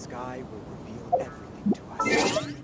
sky will reveal everything to us.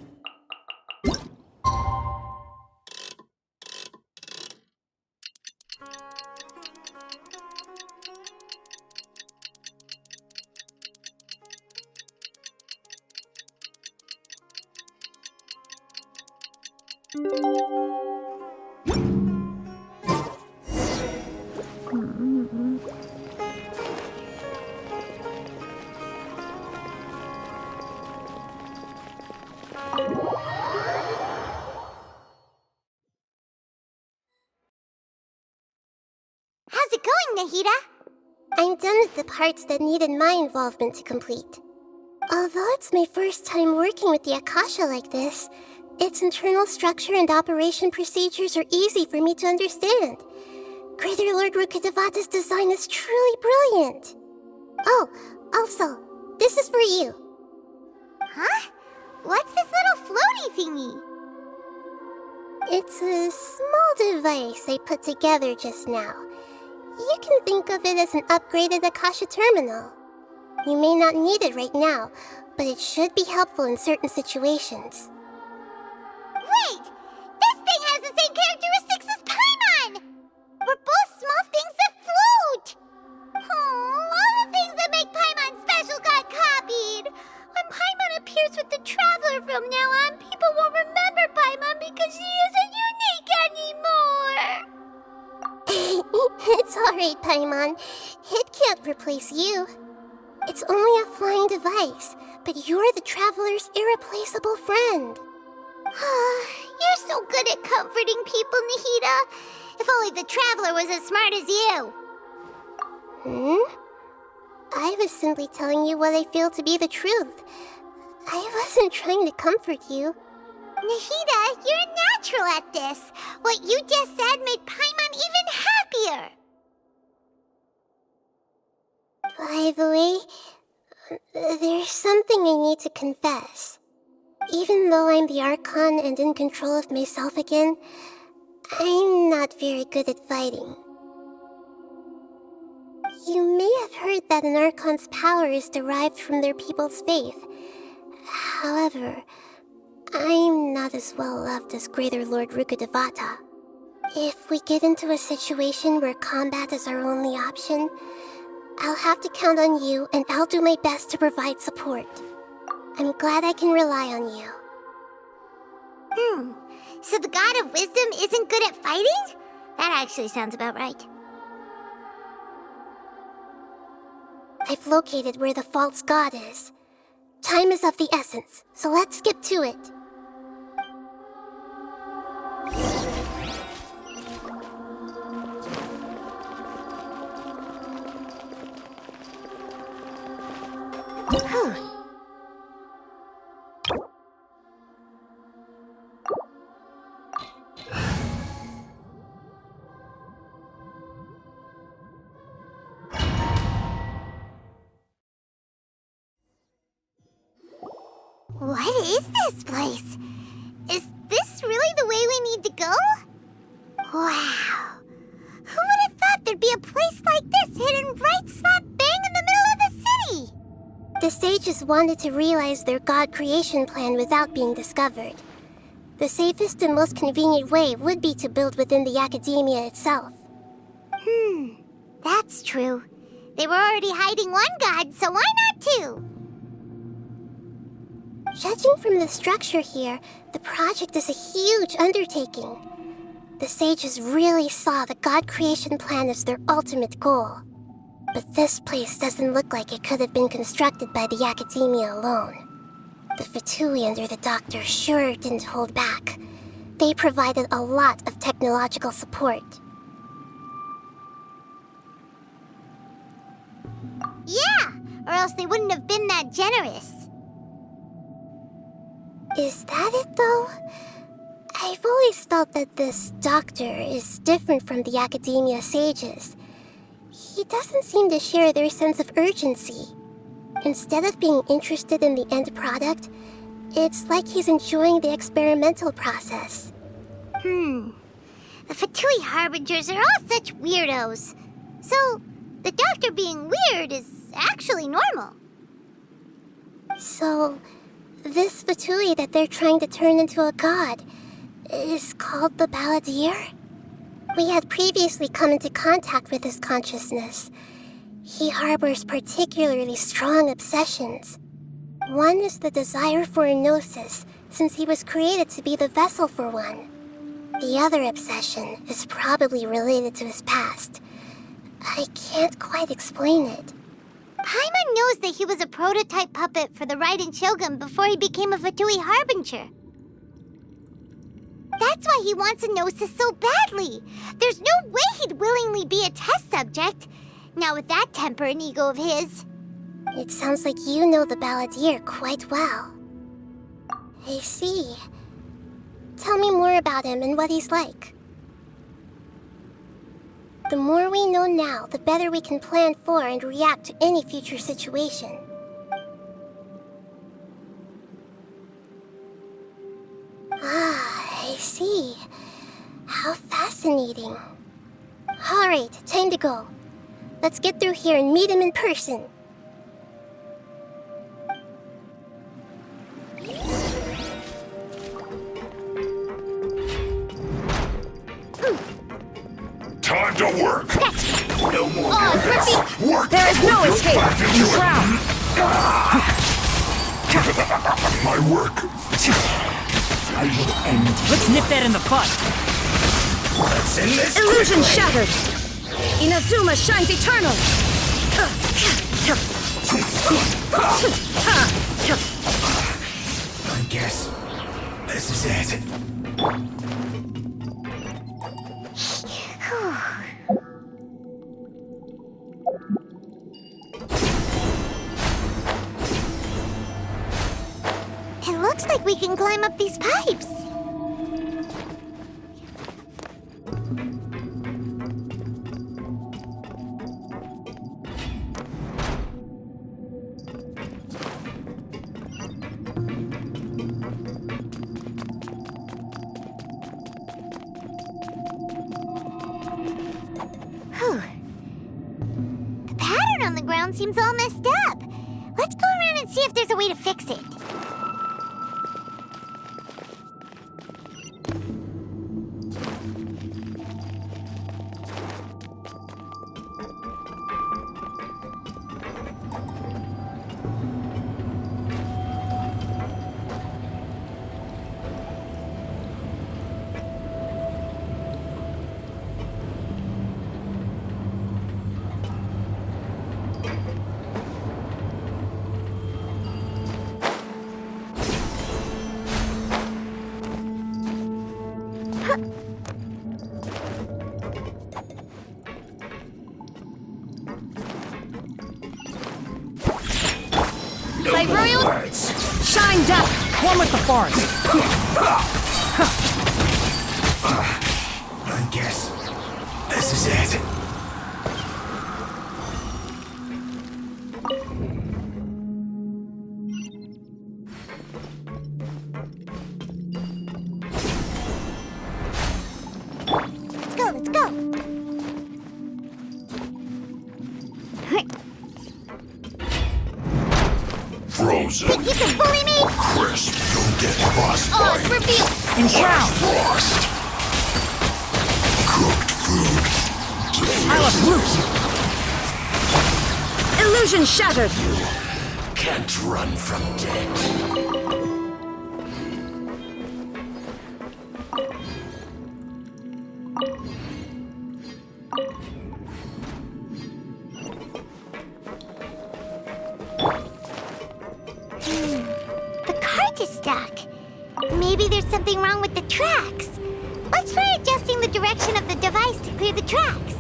How's it going, Nahida? I'm done with the parts that needed my involvement to complete. Although it's my first time working with the Akasha like this, its internal structure and operation procedures are easy for me to understand. Greater Lord Rukkhadevata's design is truly brilliant. Oh, also, this is for you. Huh? What's this little floaty thingy? It's a small device I put together just now. You can think of it as an upgraded Akasha terminal. You may not need it right now, but it should be helpful in certain situations. Wait! This thing has the same characteristics as Paimon! We're both small things that float! Oh, all the things that make Paimon special got copied! When Paimon appears with the Traveler from now on, people won't remember Paimon because she isn't unique anymore! It's alright, Paimon. It can't replace you. It's only a flying device, but you're the Traveler's irreplaceable friend. You're so good at comforting people, Nahida. If only the Traveler was as smart as you. I was simply telling you what I feel to be the truth. I wasn't trying to comfort you. Nahida, you're natural at this. What you just said made Paimon even happier. By the way, there's something I need to confess. Even though I'm the Archon and in control of myself again, I'm not very good at fighting. You may have heard that an Archon's power is derived from their people's faith. However, I'm not as well loved as Greater Lord Rukkhadevata. If we get into a situation where combat is our only option, I'll have to count on you, and I'll do my best to provide support. I'm glad I can rely on you. So the God of Wisdom isn't good at fighting? That actually sounds about right. I've located where the false god is. Time is of the essence, so let's skip to it. What is this place? Is this really the way we need to go? Wow. Who would have thought there'd be a place like this hidden right slap bang in the middle of the city? The sages wanted to realize their god creation plan without being discovered. The safest and most convenient way would be to build within the Akademiya itself. That's true. They were already hiding one god, so why not two? Judging from the structure here, the project is a huge undertaking. The sages really saw the god creation plan as their ultimate goal. But this place doesn't look like it could have been constructed by the Akademiya alone. The Fatui under the Doctor sure didn't hold back. They provided a lot of technological support. Yeah, or else they wouldn't have been that generous. Is that it, though? I've always felt that this Doctor is different from the Akademiya sages. He doesn't seem to share their sense of urgency. Instead of being interested in the end product, it's like he's enjoying the experimental process. The Fatui Harbingers are all such weirdos. So, the Doctor being weird is actually normal. So, this Fatui that they're trying to turn into a god is called the Balladeer? We had previously come into contact with his consciousness. He harbors particularly strong obsessions. One is the desire for a Gnosis, since he was created to be the vessel for one. The other obsession is probably related to his past. I can't quite explain it. Paimon knows that he was a prototype puppet for the Raiden Shogun before he became a Fatui Harbinger. That's why he wants a Gnosis so badly. There's no way he'd willingly be a test subject. Not with that temper and ego of his. It sounds like you know the Balladeer quite well. I see. Tell me more about him and what he's like. The more we know now, the better we can plan for and react to any future situation. Ah, I see. How fascinating. Alright, time to go. Let's get through here and meet him in person. Time to work! No more work! There is no escape! You drown! My work! I will end. Let's nip that in the bud! Let's end this! Illusion shattered! Inazuma shines eternal! I guess this is it. It looks like we can climb up these pipes. Whew. The pattern on the ground seems all messed up. Let's go around and see if there's a way to fix it. My royal shined up, one with the forest. I guess this is it. Let's go. Frozen. Think you can bully me? Crisp. Don't get frostbite. Oh, it's revealed. And drown. Frost. Cooked food. I'll uproot you. Illusion shattered. Can't run from death. The cart is stuck. Maybe there's something wrong with the tracks. Let's try adjusting the direction of the device to clear the tracks.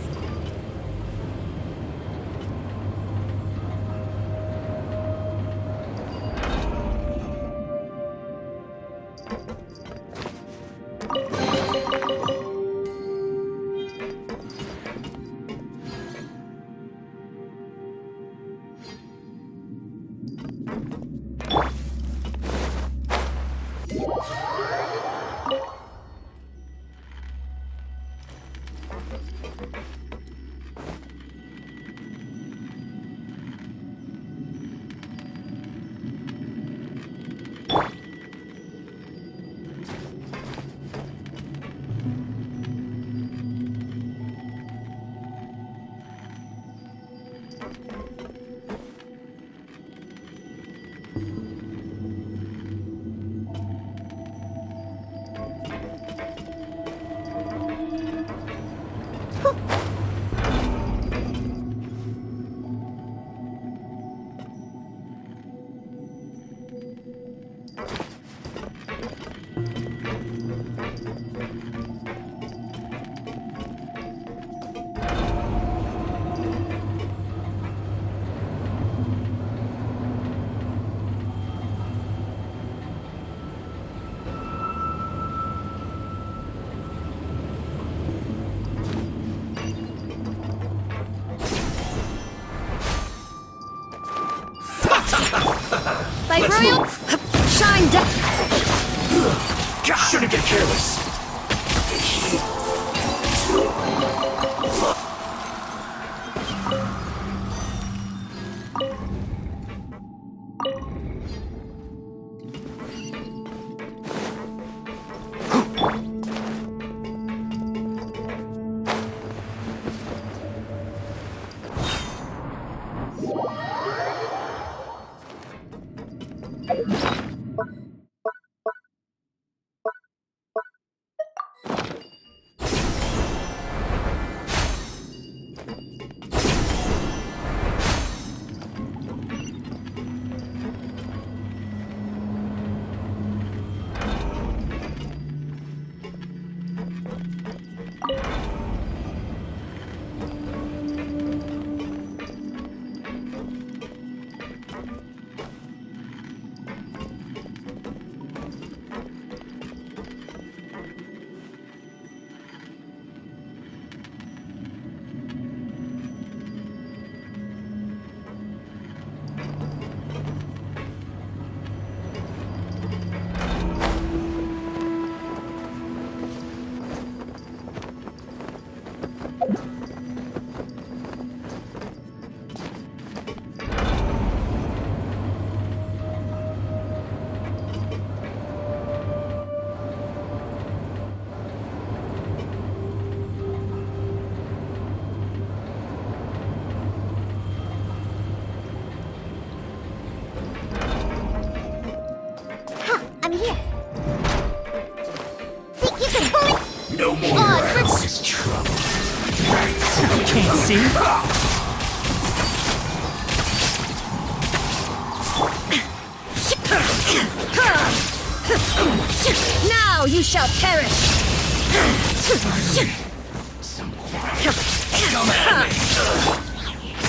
By Let's royal... move. Shine down! Shouldn't get careless. I'm here. Think you can pull it? No more rounds. Trouble. Can't see. Now you shall perish!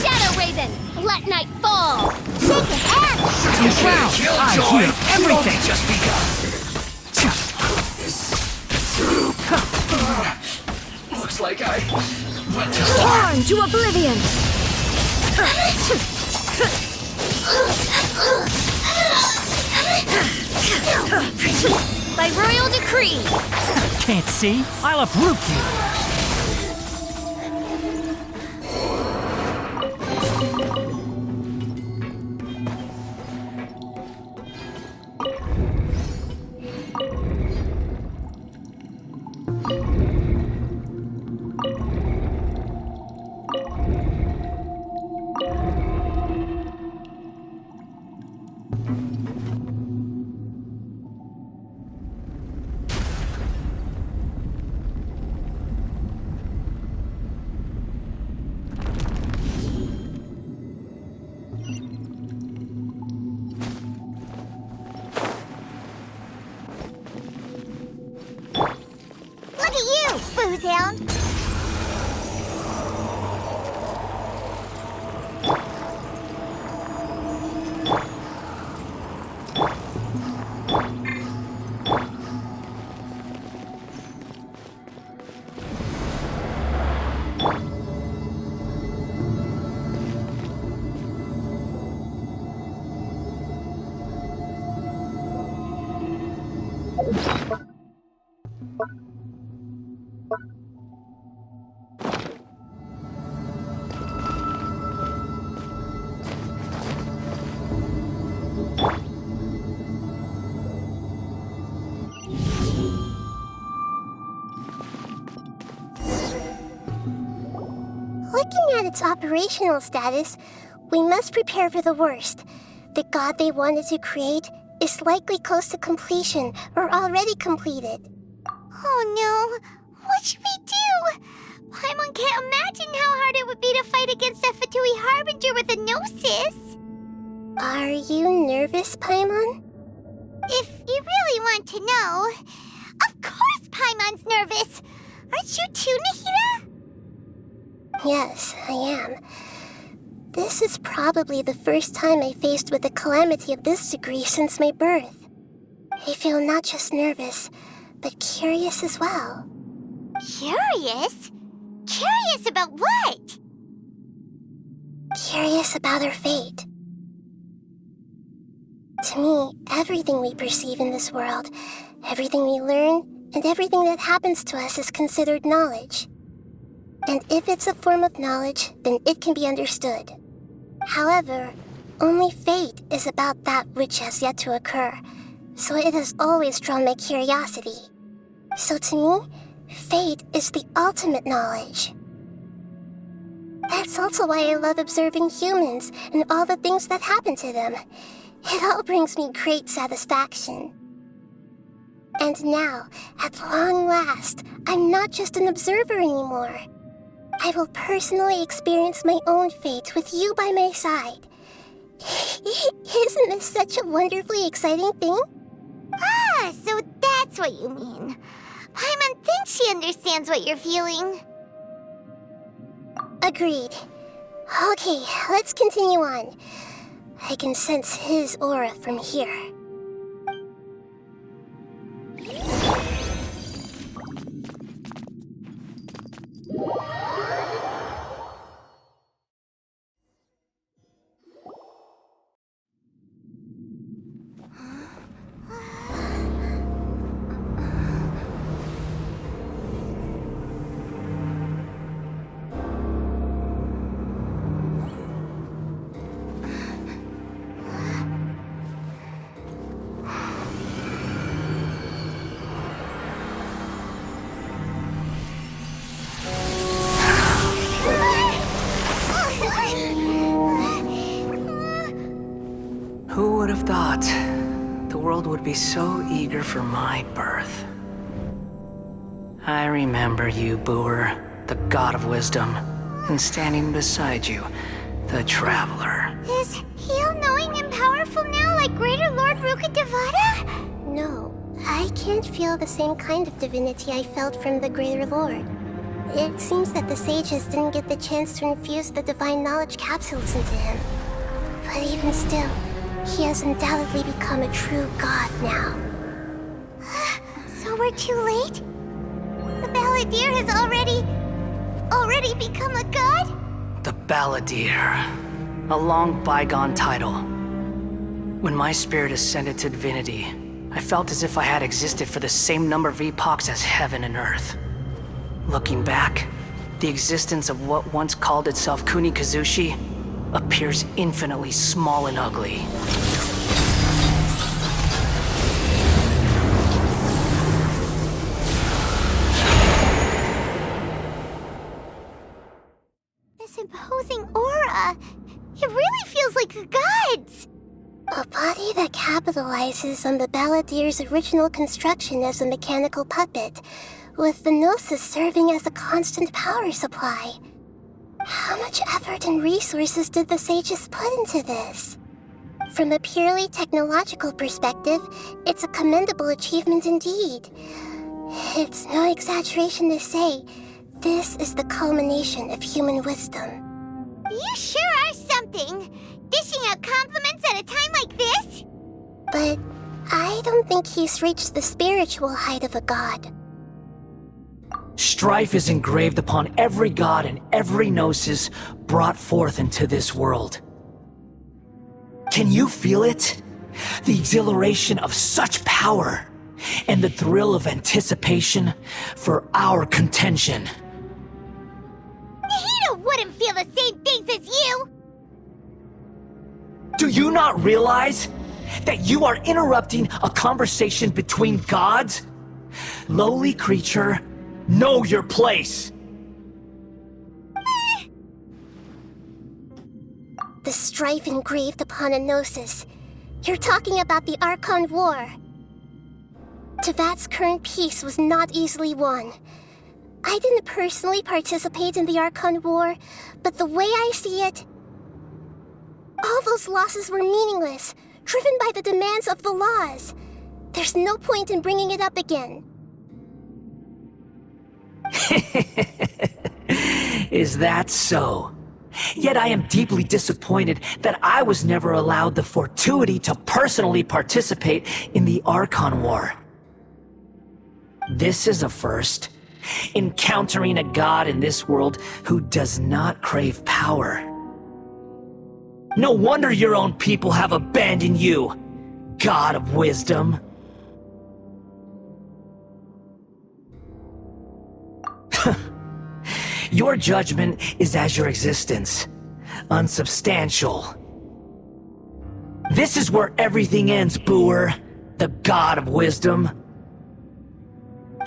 Shadow Raven, let night fall! Shake your hands! Wow, I hear everything. Just begun. Looks like I went too far. Torn to oblivion! By royal decree! Can't see. I'll uproot you. Look at you, booze hound! Looking at its operational status, we must prepare for the worst. The god they wanted to create is likely close to completion or already completed. Oh no! What should we do? Paimon can't imagine how hard it would be to fight against a Fatui Harbinger with a Gnosis! Are you nervous, Paimon? If you really want to know, of course Paimon's nervous! Aren't you too, Nahida? Yes, I am. This is probably the first time I faced with a calamity of this degree since my birth. I feel not just nervous, but curious as well. Curious? Curious about what? Curious about her fate. To me, everything we perceive in this world, everything we learn, and everything that happens to us is considered knowledge. And if it's a form of knowledge, then it can be understood. However, only fate is about that which has yet to occur, so it has always drawn my curiosity. So to me, fate is the ultimate knowledge. That's also why I love observing humans and all the things that happen to them. It all brings me great satisfaction. And now, at long last, I'm not just an observer anymore. I will personally experience my own fate with you by my side. Isn't this such a wonderfully exciting thing? Ah, so that's what you mean. Paimon thinks she understands what you're feeling. Agreed. Okay, let's continue on. I can sense his aura from here. Who would have thought the world would be so eager for my birth? I remember you, Booer, the god of wisdom, and standing beside you, the traveler. Is he all-knowing and powerful now like Greater Lord Rukkhadevata? No, I can't feel the same kind of divinity I felt from the Greater Lord. It seems that the sages didn't get the chance to infuse the divine knowledge capsules into him. But even still, he has undoubtedly become a true god now. So we're too late? The Balladeer has already become a god? The Balladeer. A long bygone title. When my spirit ascended to divinity, I felt as if I had existed for the same number of epochs as heaven and earth. Looking back, the existence of what once called itself Kunikazushi appears infinitely small and ugly. This imposing aura, it really feels like a god's. A body that capitalizes on the Balladeer's original construction as a mechanical puppet, with the Gnosis serving as a constant power supply. How much effort and resources did the sages put into this? From a purely technological perspective, it's a commendable achievement indeed. It's no exaggeration to say, this is the culmination of human wisdom. You sure are something! Dishing out compliments at a time like this? But I don't think he's reached the spiritual height of a god. Strife is engraved upon every god and every Gnosis brought forth into this world. Can you feel it? The exhilaration of such power, and the thrill of anticipation for our contention. Nahida wouldn't feel the same things as you! Do you not realize that you are interrupting a conversation between gods? Lowly creature, know your place! The strife engraved upon a Gnosis. You're talking about the Archon War. Tevat's current peace was not easily won. I didn't personally participate in the Archon War, but the way I see it, all those losses were meaningless, driven by the demands of the laws. There's no point in bringing it up again. Is that so? Yet I am deeply disappointed that I was never allowed the fortuity to personally participate in the Archon War. This is a first. Encountering a god in this world who does not crave power. No wonder your own people have abandoned you. God of wisdom. Your judgment is as your existence, unsubstantial. This is where everything ends, Booer, the God of wisdom.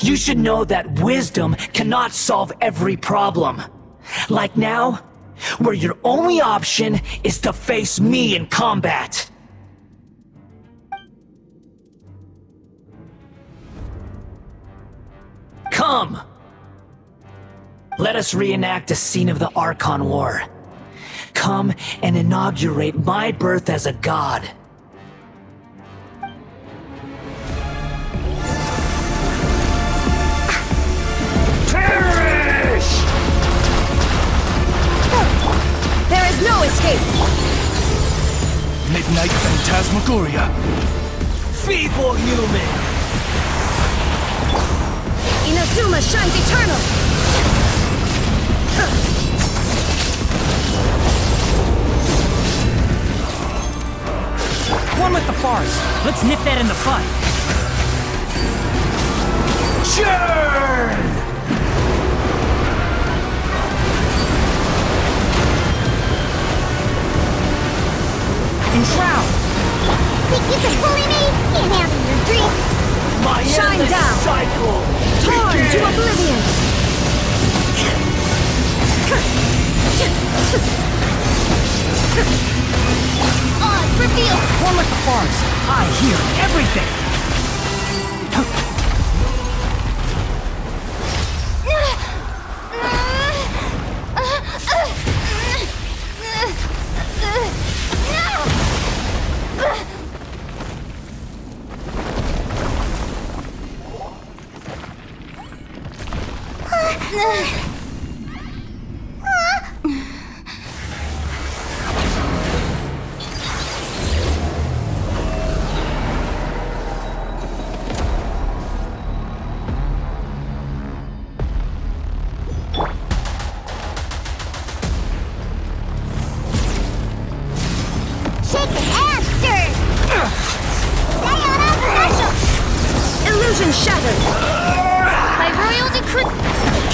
You should know that wisdom cannot solve every problem. Like now, where your only option is to face me in combat. Come! Let us reenact a scene of the Archon War. Come and inaugurate my birth as a god. Perish! There is no escape! Midnight Phantasmagoria. Feeble human! Inazuma shines eternal! One with the forest. Let's nip that in the bud. Churn! Enshroud! Think you can bully me? Can't handle your dream. My Shine endless down. cycle! Torn to oblivion! Odds reveal. One with the forest. I hear everything. Illusion shattered! By royal decree.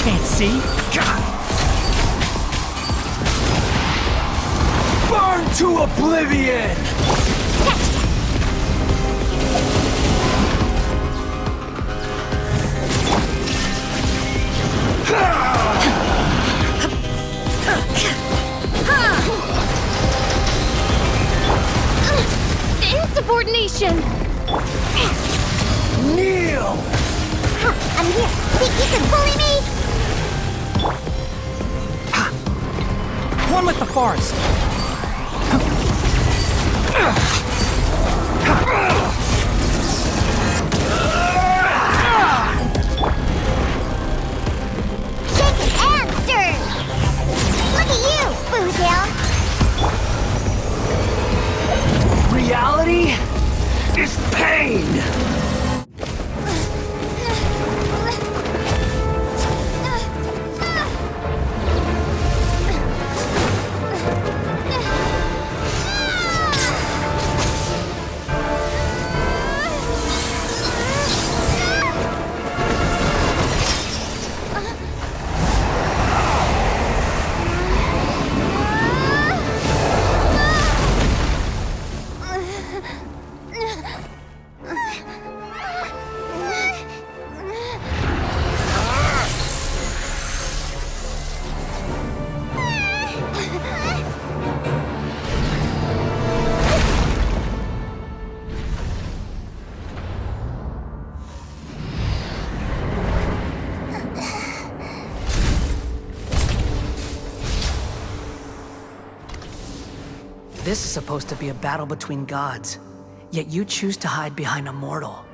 Can't see? Burn to oblivion! Insubordination. Kneel! I'm here. Think you can bully me? One with the forest. Shaken and stirred. Look at you, Boozle. Reality is pain! This is supposed to be a battle between gods, yet you choose to hide behind a mortal.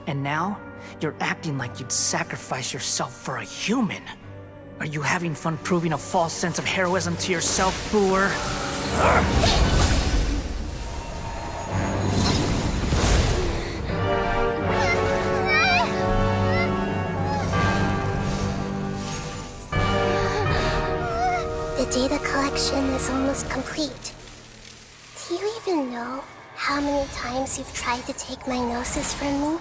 And now, you're acting like you'd sacrifice yourself for a human. Are you having fun proving a false sense of heroism to yourself, Booer? The data collection is almost complete. Do you even know how many times you've tried to take my Gnosis from me?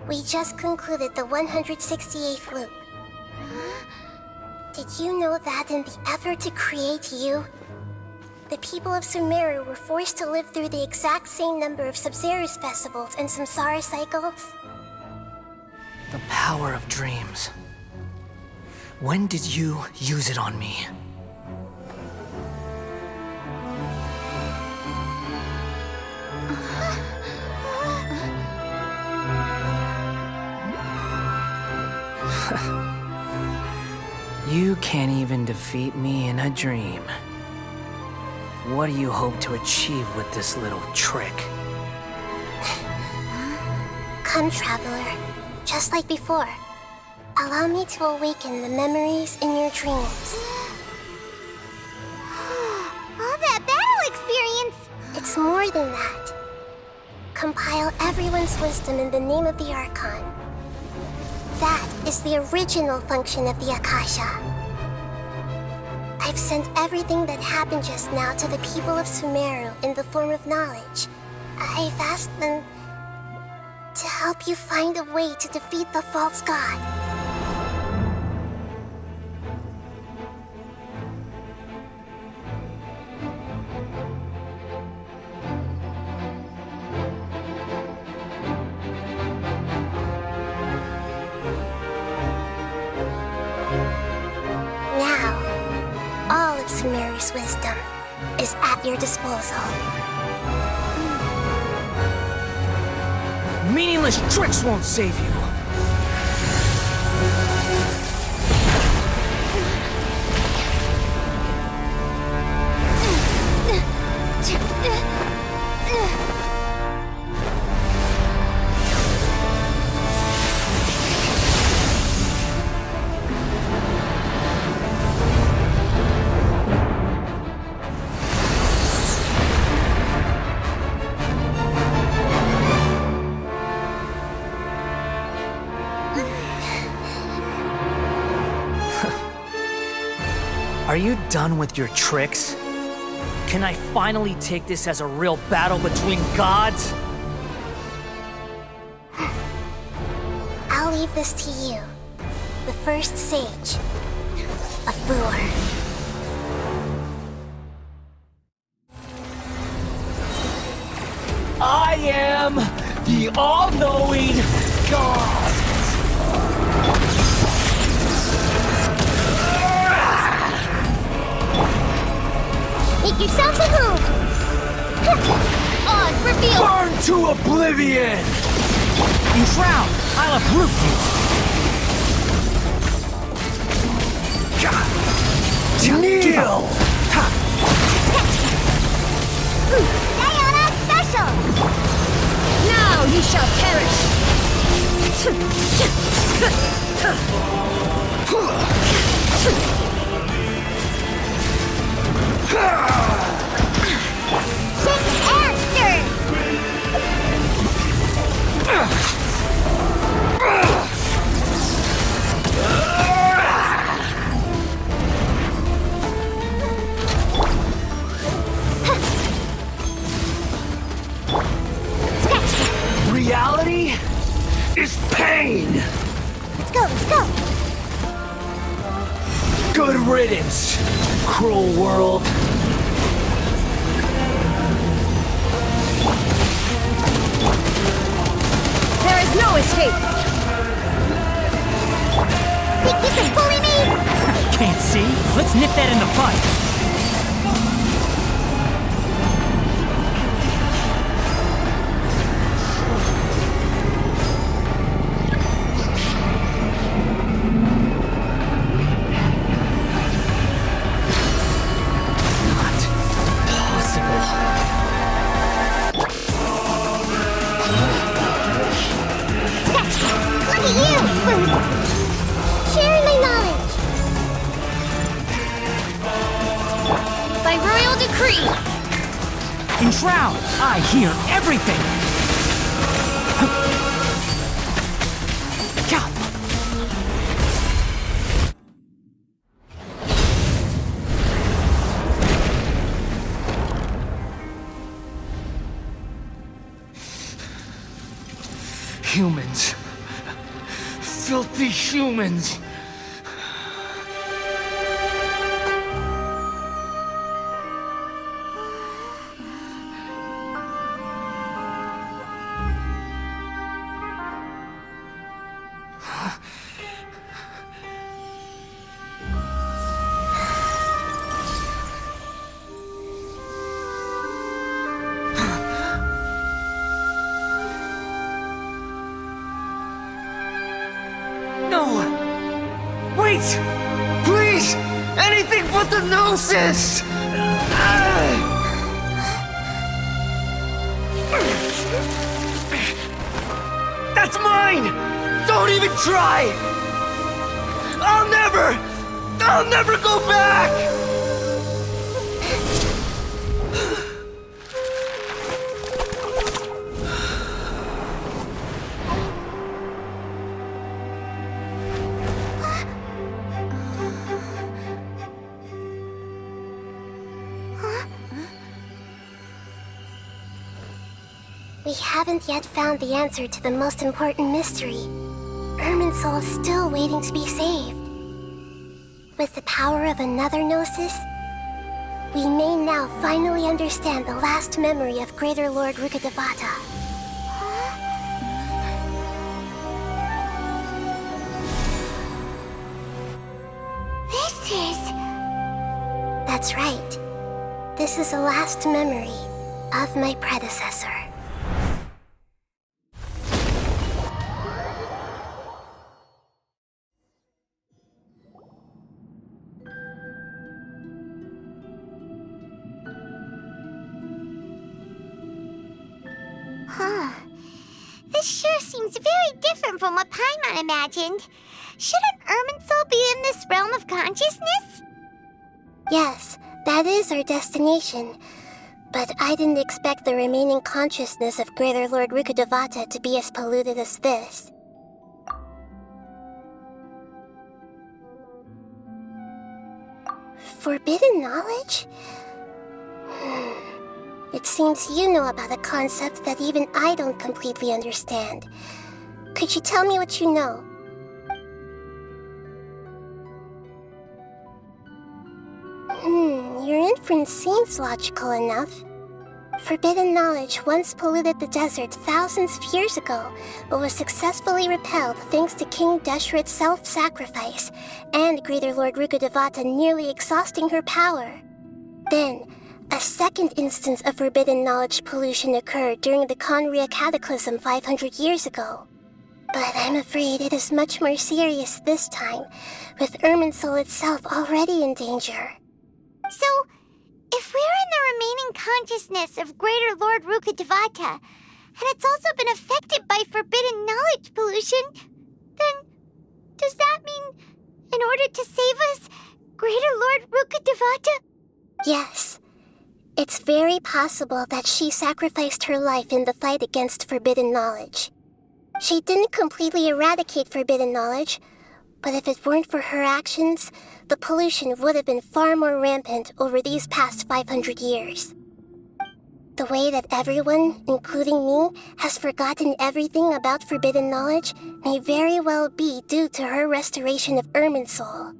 We just concluded the 168th loop. Did you know that in the effort to create you, the people of Sumeru were forced to live through the exact same number of Sub-Zerus festivals and Samsara cycles? The power of dreams. When did you use it on me? You can't even defeat me in a dream. What do you hope to achieve with this little trick? Come, Traveler. Just like before. Allow me to awaken the memories in your dreams. All that battle experience! It's more than that. Compile everyone's wisdom in the name of the Archon. That is the original function of the Akasha. I've sent everything that happened just now to the people of Sumeru in the form of knowledge. I've asked them to help you find a way to defeat the false god. Sumeru's wisdom is at your disposal. Meaningless tricks won't save you! Are you done with your tricks? Can I finally take this as a real battle between gods? I'll leave this to you, the first sage of Boor. I am the all-knowing God! Make yourselves at home! Oz, reveal! Burn to oblivion! In Shroud, I'll uproot you! Kneel! Diana Special! Now ye shall perish! Shake and stir! Reality is pain! Let's go, let's go! Good riddance, cruel world. There is no escape! Think you can bully me? Can't see? Let's nip that in the bud! shroud! I hear everything! Gah! Humans. Filthy humans. Wait! Please! Anything but the Gnosis! That's mine! Don't even try! I'll never go back! We haven't yet found the answer to the most important mystery. Irminsul is still waiting to be saved. With the power of another Gnosis, we may now finally understand the last memory of Greater Lord Rukkhadevata. This is... That's right. This is the last memory of my predecessor. Huh. This sure seems very different from what Paimon imagined. Shouldn't Irminsul be in this realm of consciousness? Yes, that is our destination. But I didn't expect the remaining consciousness of Greater Lord Rukkhadevata to be as polluted as this. Forbidden knowledge? It seems you know about a concept that even I don't completely understand. Could you tell me what you know? Your inference seems logical enough. Forbidden knowledge once polluted the desert thousands of years ago, but was successfully repelled thanks to King Deshret's self-sacrifice, and Greater Lord Rukkhadevata nearly exhausting her power. Then, a second instance of forbidden knowledge pollution occurred during the Conria Cataclysm 500 years ago. But I'm afraid it is much more serious this time, with Irminsul itself already in danger. So, if we're in the remaining consciousness of Greater Lord Rukkhadevata, and it's also been affected by forbidden knowledge pollution, then does that mean, in order to save us, Greater Lord Rukkhadevata? Yes. It's very possible that she sacrificed her life in the fight against forbidden knowledge. She didn't completely eradicate forbidden knowledge, but if it weren't for her actions, the pollution would have been far more rampant over these past 500 years. The way that everyone, including me, has forgotten everything about forbidden knowledge may very well be due to her restoration of Irminsul.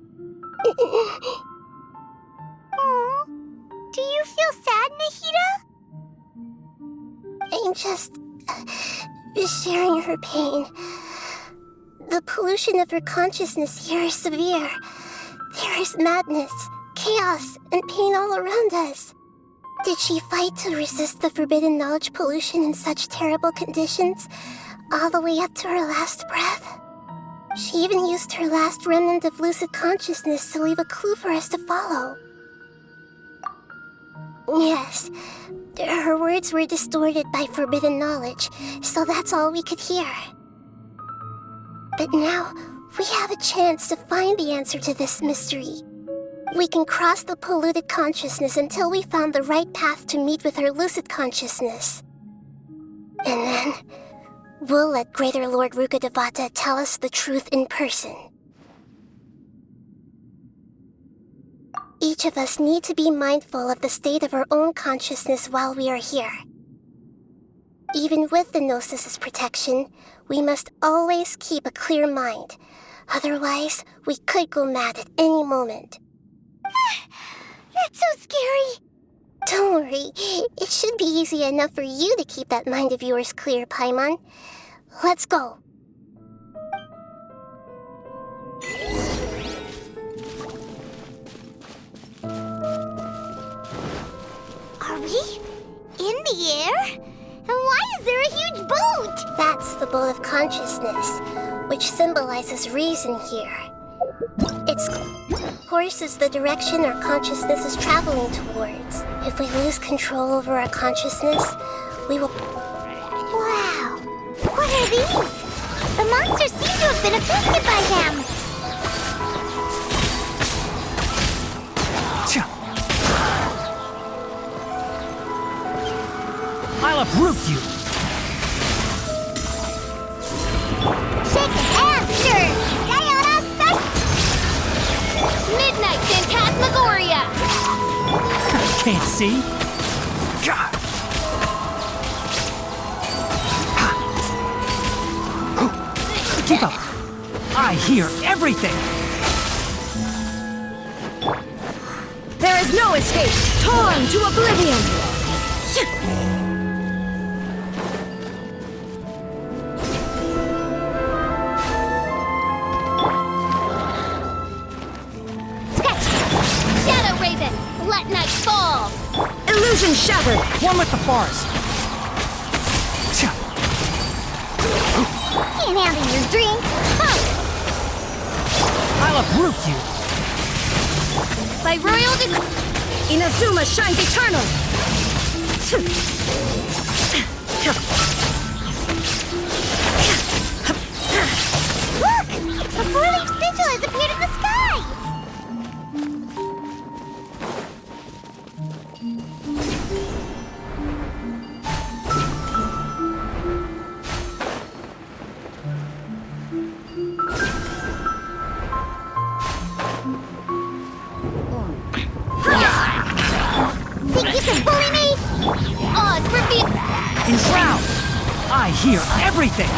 Aww. Do you feel sad, Nahida? I'm just sharing her pain. The pollution of her consciousness here is severe. There is madness, chaos, and pain all around us. Did she fight to resist the forbidden knowledge pollution in such terrible conditions, all the way up to her last breath? She even used her last remnant of lucid consciousness to leave a clue for us to follow. Yes, her words were distorted by forbidden knowledge, so that's all we could hear. But now, we have a chance to find the answer to this mystery. We can cross the polluted consciousness until we found the right path to meet with our lucid consciousness. And then, we'll let Greater Lord Rukkhadevata tell us the truth in person. Each of us need to be mindful of the state of our own consciousness while we are here. Even with the Gnosis' protection, we must always keep a clear mind. Otherwise, we could go mad at any moment. That's so scary. Don't worry, it should be easy enough for you to keep that mind of yours clear, Paimon. Let's go. Are we in the air? And why is there a huge boat? That's the boat of consciousness, which symbolizes reason here. Its course is the direction our consciousness is traveling towards. If we lose control over our consciousness, we will... Wow. What are these? The monsters seem to have been affected by them. I'll uproot you! Shake and stir! Diana, stop! Midnight Phantasmagoria! Can't see? Keep up! I hear everything! There is no escape! Torn to oblivion! Shadow Raven! Let night fall! Illusion shattered! One with the forest! Can't handle your drink. Huh. I'll uproot you! By royal Inazuma shines eternal! Look! A four-leaf sigil has appeared in the sky! Think you can bully me? Oz reveal! Enshroud! I hear everything!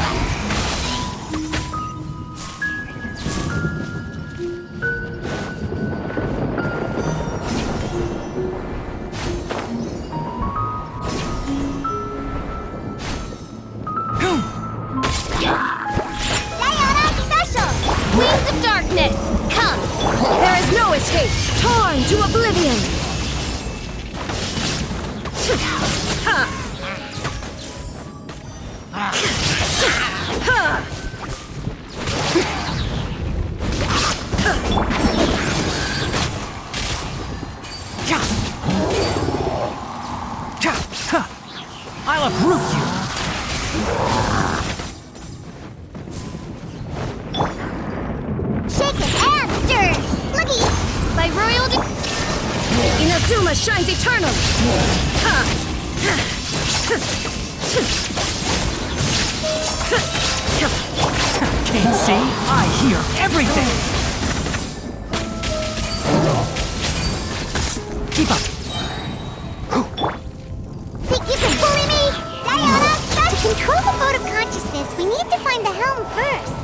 Diana special! Wings of darkness! Come! There is no escape! Torn to oblivion! I'll uproot you! Shake it and stir! Looky! By royal Inazuma shines eternal! Can't see? I hear everything! Keep up! Think you can bully me? Diana, to control the boat of consciousness, we need to find the helm first.